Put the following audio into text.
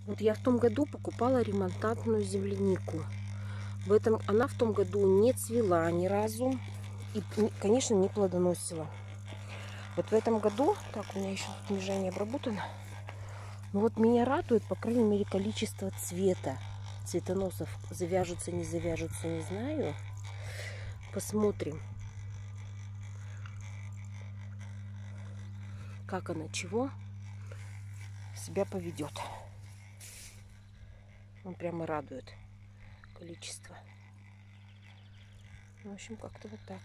Вот я в том году покупала ремонтантную землянику. Она в том году не цвела ни разу. И, конечно, не плодоносила. Вот в этом году, так, у меня еще тут межа не обработана. Но вот меня радует, по крайней мере, количество цвета. Цветоносов завяжутся, не завяжутся, не знаю. Посмотрим, как она, чего себя поведет. Он прямо радует количество. В общем, как-то вот так.